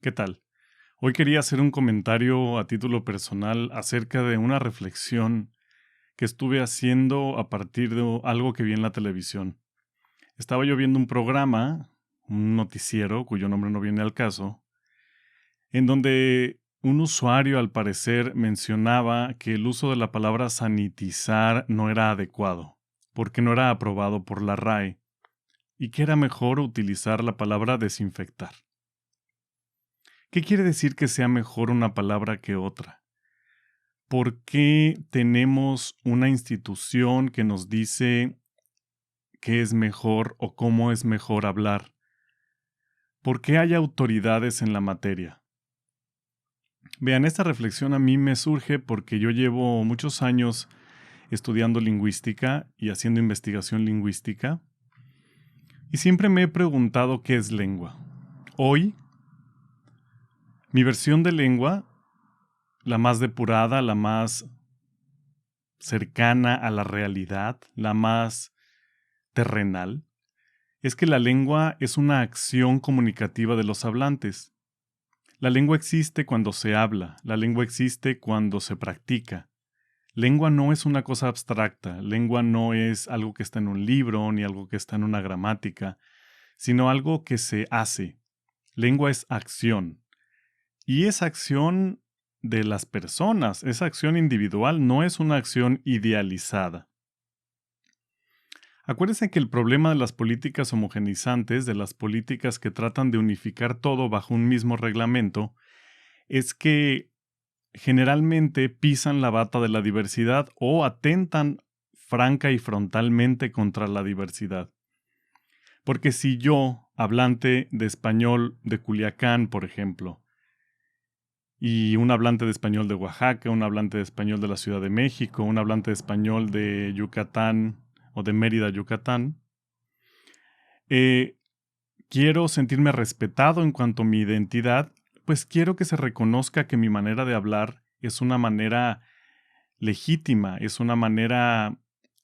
¿Qué tal? Hoy quería hacer un comentario a título personal acerca de una reflexión que estuve haciendo a partir de algo que vi en la televisión. Estaba yo viendo un programa, un noticiero, cuyo nombre no viene al caso, en donde un usuario al parecer mencionaba que el uso de la palabra sanitizar no era adecuado, porque no era aprobado por la RAE, y que era mejor utilizar la palabra desinfectar. ¿Qué quiere decir que sea mejor una palabra que otra? ¿Por qué tenemos una institución que nos dice qué es mejor o cómo es mejor hablar? ¿Por qué hay autoridades en la materia? Vean, esta reflexión a mí me surge porque yo llevo muchos años estudiando lingüística y haciendo investigación lingüística y siempre me he preguntado qué es lengua. Hoy, mi versión de lengua, la más depurada, la más cercana a la realidad, la más terrenal, es que la lengua es una acción comunicativa de los hablantes. La lengua existe cuando se habla, la lengua existe cuando se practica. Lengua no es una cosa abstracta, lengua no es algo que está en un libro ni algo que está en una gramática, sino algo que se hace. Lengua es acción. Y esa acción de las personas, esa acción individual, no es una acción idealizada. Acuérdense que el problema de las políticas homogeneizantes, de las políticas que tratan de unificar todo bajo un mismo reglamento, es que generalmente pisan la bata de la diversidad o atentan franca y frontalmente contra la diversidad. Porque si yo, hablante de español de Culiacán, por ejemplo, y un hablante de español de Oaxaca, un hablante de español de la Ciudad de México, un hablante de español de Yucatán o de Mérida, Yucatán, eh, quiero sentirme respetado en cuanto a mi identidad, pues quiero que se reconozca que mi manera de hablar es una manera legítima, es una manera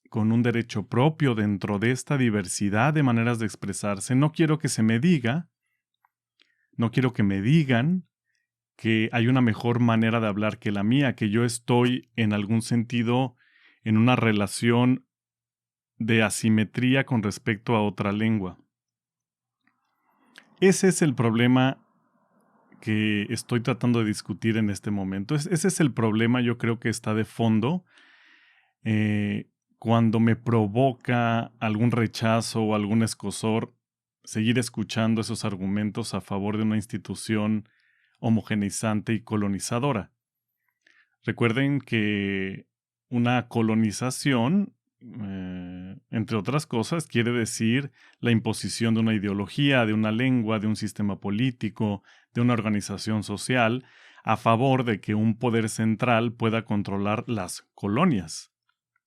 con un derecho propio dentro de esta diversidad de maneras de expresarse. No quiero que se me diga, no quiero que me digan que hay una mejor manera de hablar que la mía, que yo estoy en algún sentido en una relación de asimetría con respecto a otra lengua. Ese es el problema que estoy tratando de discutir en este momento. Ese es el problema, yo creo que está de fondo cuando me provoca algún rechazo o algún escozor seguir escuchando esos argumentos a favor de una institución homogeneizante y colonizadora. Recuerden que una colonización, entre otras cosas, quiere decir la imposición de una ideología, de una lengua, de un sistema político, de una organización social, a favor de que un poder central pueda controlar las colonias.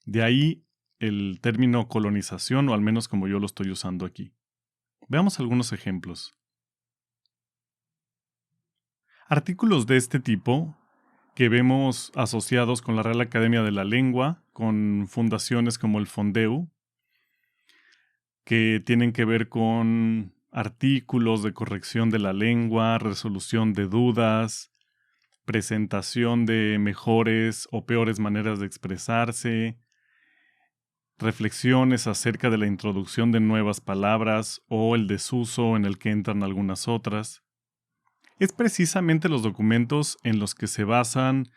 De ahí el término colonización, o al menos como yo lo estoy usando aquí. Veamos algunos ejemplos. Artículos de este tipo que vemos asociados con la Real Academia de la Lengua, con fundaciones como el Fondeu, que tienen que ver con artículos de corrección de la lengua, resolución de dudas, presentación de mejores o peores maneras de expresarse, reflexiones acerca de la introducción de nuevas palabras o el desuso en el que entran algunas otras. Es precisamente los documentos en los que se basan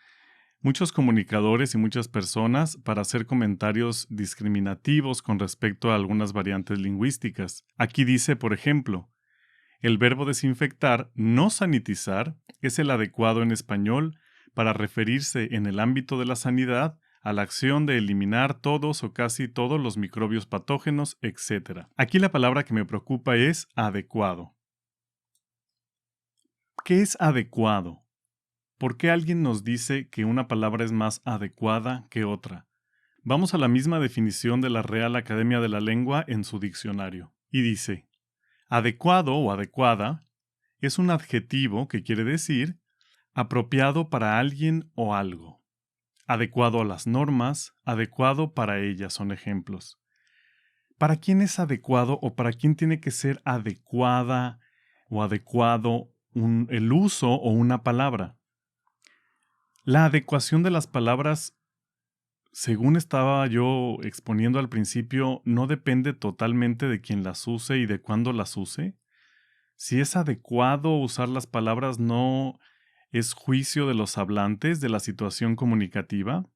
muchos comunicadores y muchas personas para hacer comentarios discriminativos con respecto a algunas variantes lingüísticas. Aquí dice, por ejemplo, el verbo desinfectar, no sanitizar, es el adecuado en español para referirse en el ámbito de la sanidad a la acción de eliminar todos o casi todos los microbios patógenos, etc. Aquí la palabra que me preocupa es adecuado. ¿Qué es adecuado? ¿Por qué alguien nos dice que una palabra es más adecuada que otra? Vamos a la misma definición de la Real Academia de la Lengua en su diccionario. Y dice, adecuado o adecuada es un adjetivo que quiere decir apropiado para alguien o algo. Adecuado a las normas, adecuado para ellas son ejemplos. ¿Para quién es adecuado o para quién tiene que ser adecuada o adecuado el uso o una palabra. La adecuación de las palabras, según estaba yo exponiendo al principio, no depende totalmente de quien las use y de cuándo las use. Si es adecuado usar las palabras, no es juicio de los hablantes de la situación comunicativa.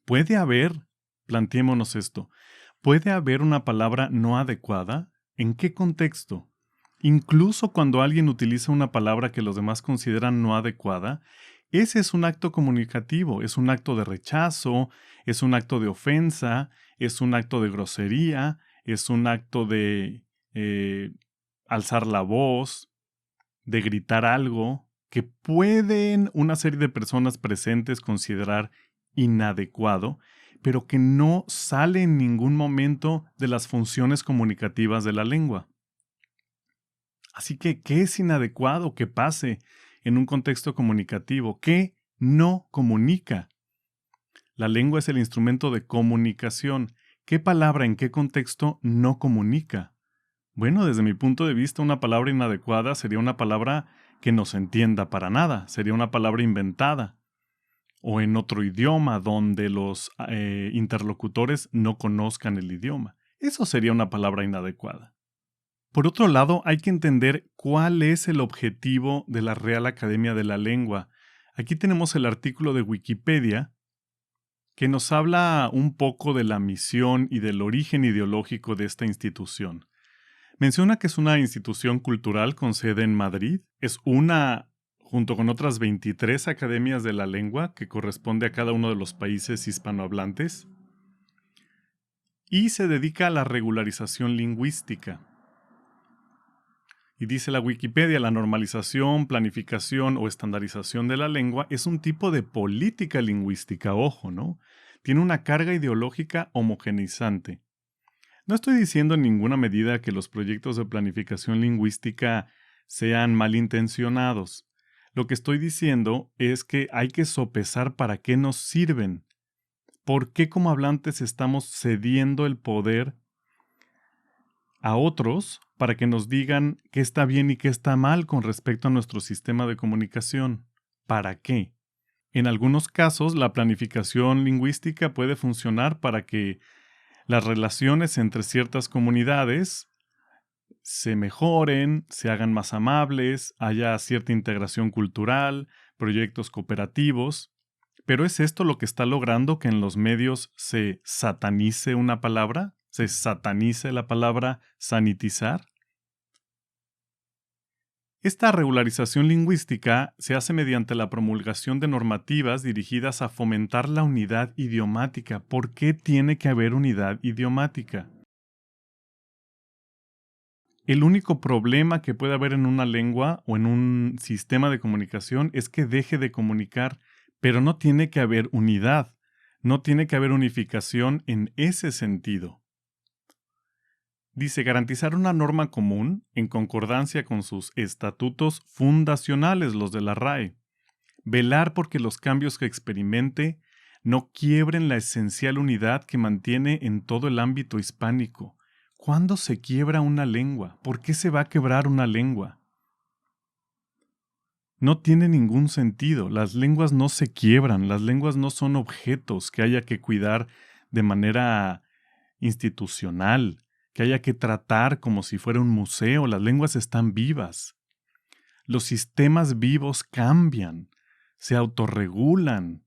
¿Puede haber, planteémonos esto, puede haber una palabra no adecuada? ¿En qué contexto? Incluso cuando alguien utiliza una palabra que los demás consideran no adecuada, ese es un acto comunicativo, es un acto de rechazo, es un acto de ofensa, es un acto de grosería, es un acto de alzar la voz, de gritar algo que pueden una serie de personas presentes considerar inadecuado, pero que no sale en ningún momento de las funciones comunicativas de la lengua. Así que, ¿qué es inadecuado que pase en un contexto comunicativo? ¿Qué no comunica? La lengua es el instrumento de comunicación. ¿Qué palabra en qué contexto no comunica? Bueno, desde mi punto de vista, una palabra inadecuada sería una palabra que no se entienda para nada, sería una palabra inventada, o en otro idioma donde los interlocutores no conozcan el idioma. Eso sería una palabra inadecuada. Por otro lado, hay que entender cuál es el objetivo de la Real Academia de la Lengua. Aquí tenemos el artículo de Wikipedia que nos habla un poco de la misión y del origen ideológico de esta institución. Menciona que es una institución cultural con sede en Madrid. Es una, junto con otras 23 academias de la lengua, que corresponde a cada uno de los países hispanohablantes. Y se dedica a la regularización lingüística. Y dice la Wikipedia, la normalización, planificación o estandarización de la lengua es un tipo de política lingüística, ojo, ¿no? Tiene una carga ideológica homogeneizante. No estoy diciendo en ninguna medida que los proyectos de planificación lingüística sean malintencionados. Lo que estoy diciendo es que hay que sopesar para qué nos sirven. ¿Por qué como hablantes estamos cediendo el poder a otros para que nos digan qué está bien y qué está mal con respecto a nuestro sistema de comunicación? ¿Para qué? En algunos casos, la planificación lingüística puede funcionar para que las relaciones entre ciertas comunidades se mejoren, se hagan más amables, haya cierta integración cultural, proyectos cooperativos. ¿Pero es esto lo que está logrando que en los medios se satanice una palabra? ¿Se satanice la palabra sanitizar? Esta regularización lingüística se hace mediante la promulgación de normativas dirigidas a fomentar la unidad idiomática. ¿Por qué tiene que haber unidad idiomática? El único problema que puede haber en una lengua o en un sistema de comunicación es que deje de comunicar, pero no tiene que haber unidad, no tiene que haber unificación en ese sentido. Dice garantizar una norma común en concordancia con sus estatutos fundacionales, los de la RAE. Velar porque los cambios que experimente no quiebren la esencial unidad que mantiene en todo el ámbito hispánico. ¿Cuándo se quiebra una lengua? ¿Por qué se va a quebrar una lengua? No tiene ningún sentido. Las lenguas no se quiebran. Las lenguas no son objetos que haya que cuidar de manera institucional, que haya que tratar como si fuera un museo. Las lenguas están vivas. Los sistemas vivos cambian, se autorregulan,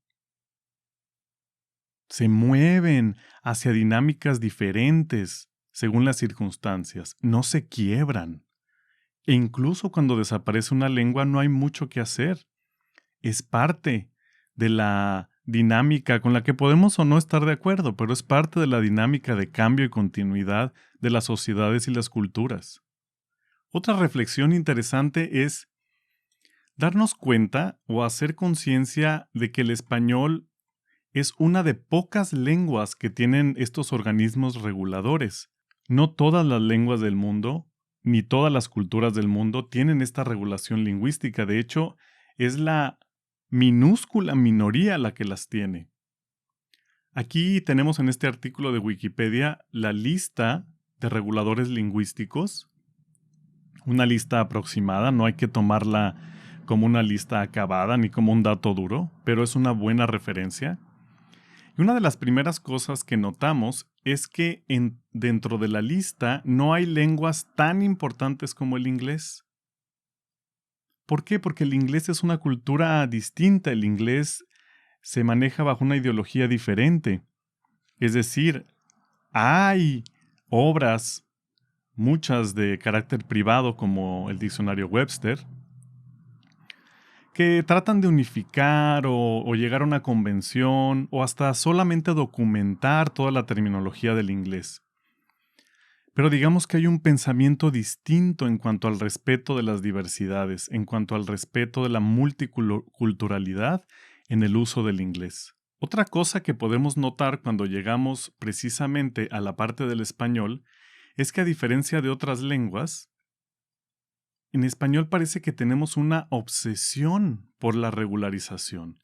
se mueven hacia dinámicas diferentes según las circunstancias, no se quiebran. E incluso cuando desaparece una lengua no hay mucho que hacer. Es parte de la dinámica con la que podemos o no estar de acuerdo, pero es parte de la dinámica de cambio y continuidad de las sociedades y las culturas. Otra reflexión interesante es darnos cuenta o hacer conciencia de que el español es una de pocas lenguas que tienen estos organismos reguladores. No todas las lenguas del mundo, ni todas las culturas del mundo tienen esta regulación lingüística. De hecho, es la minúscula minoría la que las tiene. Aquí tenemos en este artículo de Wikipedia la lista de reguladores lingüísticos. una lista aproximada, no hay que tomarla como una lista acabada ni como un dato duro, pero es una buena referencia. Y una de las primeras cosas que notamos es que dentro de la lista no hay lenguas tan importantes como el inglés. ¿Por qué? Porque el inglés es una cultura distinta, el inglés se maneja bajo una ideología diferente. Es decir, hay obras, muchas de carácter privado como el diccionario Webster, que tratan de unificar o llegar a una convención o hasta solamente documentar toda la terminología del inglés. Pero digamos que hay un pensamiento distinto en cuanto al respeto de las diversidades, en cuanto al respeto de la multiculturalidad en el uso del inglés. Otra cosa que podemos notar cuando llegamos precisamente a la parte del español es que a diferencia de otras lenguas, en español parece que tenemos una obsesión por la regularización.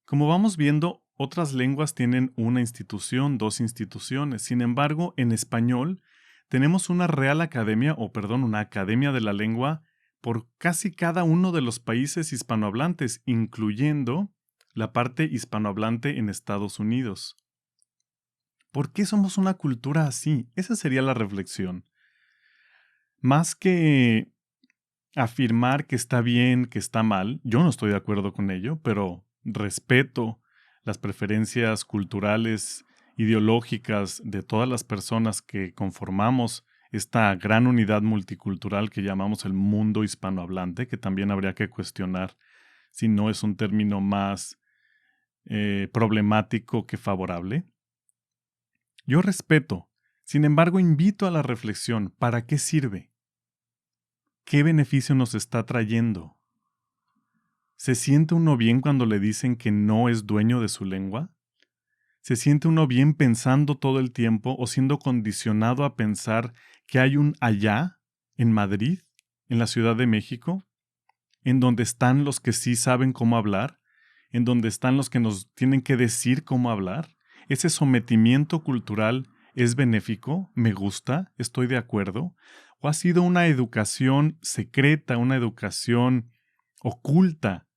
Como vamos viendo, otras lenguas tienen una institución, dos instituciones. Sin embargo, en español tenemos una una academia de la lengua por casi cada uno de los países hispanohablantes, incluyendo la parte hispanohablante en Estados Unidos. ¿Por qué somos una cultura así? Esa sería la reflexión. Más que afirmar que está bien, que está mal, yo no estoy de acuerdo con ello, pero respeto las preferencias culturales, ideológicas de todas las personas que conformamos esta gran unidad multicultural que llamamos el mundo hispanohablante, que también habría que cuestionar si no es un término más problemático que favorable. Yo respeto, sin embargo invito a la reflexión, ¿para qué sirve? ¿Qué beneficio nos está trayendo? ¿Se siente uno bien cuando le dicen que no es dueño de su lengua? ¿Se siente uno bien pensando todo el tiempo o siendo condicionado a pensar que hay un allá, en Madrid, en la Ciudad de México, en donde están los que sí saben cómo hablar, en donde están los que nos tienen que decir cómo hablar? ¿Ese sometimiento cultural es benéfico? ¿Me gusta? ¿Estoy de acuerdo? ¿O ha sido una educación secreta, una educación oculta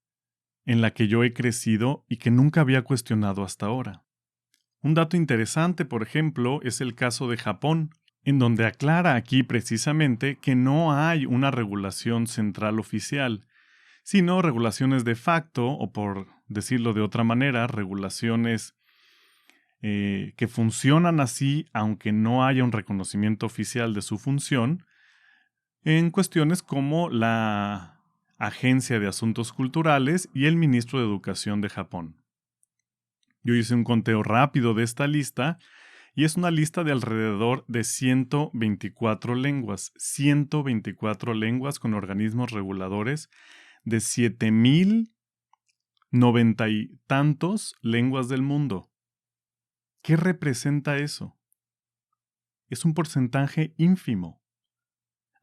en la que yo he crecido y que nunca había cuestionado hasta ahora? Un dato interesante, por ejemplo, es el caso de Japón, en donde aclara aquí precisamente que no hay una regulación central oficial, sino regulaciones de facto, o por decirlo de otra manera, regulaciones que funcionan así aunque no haya un reconocimiento oficial de su función, en cuestiones como la Agencia de Asuntos Culturales y el Ministro de Educación de Japón. Yo hice un conteo rápido de esta lista y es una lista de alrededor de 124 lenguas. 124 lenguas con organismos reguladores de 7,090 y tantos lenguas del mundo. ¿Qué representa eso? Es un porcentaje ínfimo.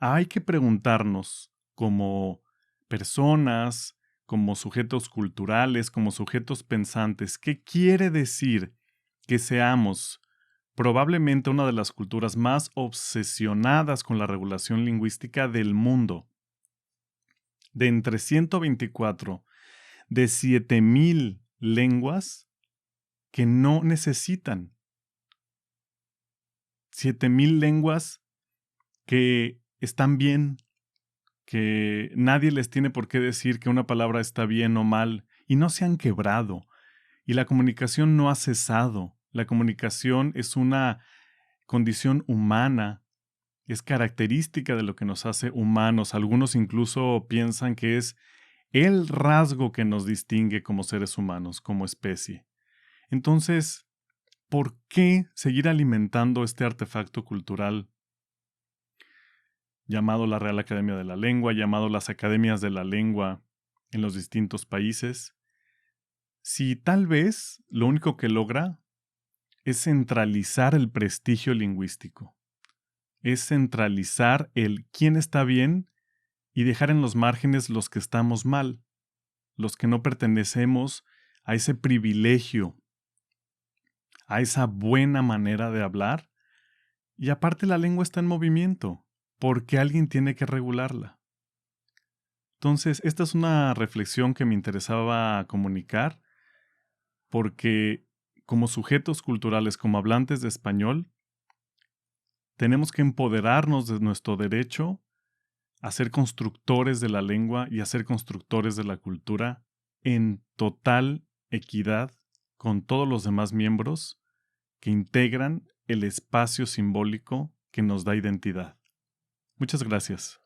Hay que preguntarnos como personas, como sujetos culturales, como sujetos pensantes, ¿qué quiere decir que seamos probablemente una de las culturas más obsesionadas con la regulación lingüística del mundo? De entre 124, de 7,000 lenguas que no necesitan. 7,000 lenguas que están bien, que nadie les tiene por qué decir que una palabra está bien o mal, y no se han quebrado, y la comunicación no ha cesado. La comunicación es una condición humana, es característica de lo que nos hace humanos. Algunos incluso piensan que es el rasgo que nos distingue como seres humanos, como especie. Entonces, ¿por qué seguir alimentando este artefacto cultural llamado la Real Academia de la Lengua, llamado las Academias de la Lengua en los distintos países, si tal vez lo único que logra es centralizar el prestigio lingüístico, es centralizar el quién está bien y dejar en los márgenes los que estamos mal, los que no pertenecemos a ese privilegio, a esa buena manera de hablar? Y aparte la lengua está en movimiento. ¿por qué alguien tiene que regularla? Entonces, esta es una reflexión que me interesaba comunicar porque como sujetos culturales, como hablantes de español, tenemos que empoderarnos de nuestro derecho a ser constructores de la lengua y a ser constructores de la cultura en total equidad con todos los demás miembros que integran el espacio simbólico que nos da identidad. Muchas gracias.